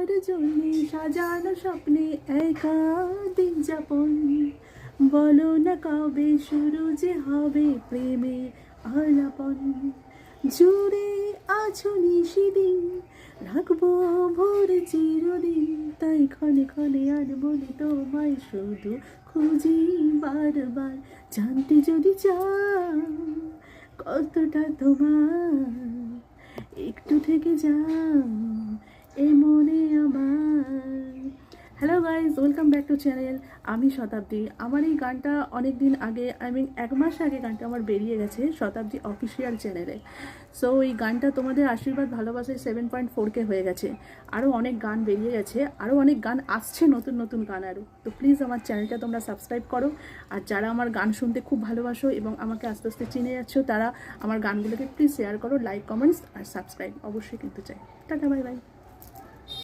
তোমার জন্যে সাজানো স্বপ্নে একা দিন যাপন। বলো না কবে শুরু যে হবে প্রেমে আলাপন। জুড়ে আছো নিশিদিন, রাখবো ভোরে চিরদিন। তাই ক্ষণে ক্ষণে আর বলি তোমায় শুধু খুঁজি বারবার। জানতে যদি চাও কতটা তোমার, একটু থেকে যাও এ মনে আমার। Hello guys, welcome back to channel. আমি শতাব্দী। আমার এই গানটা অনেক দিন আগে, এক মাস আগে গানটা আমার বেরিয়ে গেছে শতাব্দী অফিসিয়াল চ্যানেলে। সো এই গানটা তোমাদের আশীর্বাদ ভালোবাসায় 7.4K হয়ে গেছে। আরও অনেক গান বেরিয়ে গেছে, আরও অনেক গান আসছে, নতুন নতুন গান আরও। তো প্লিজ আমার চ্যানেলটা তোমরা সাবস্ক্রাইব করো। আর যারা আমার গান শুনতে খুব ভালোবাসো এবং আমাকে আস্তে আস্তে চিনে যাচ্ছ, তারা আমার গানগুলোকে প্লিজ শেয়ার করো, লাইক, কমেন্টস আর সাবস্ক্রাইব অবশ্যই কিন্তু চাই। Tata, bye bye.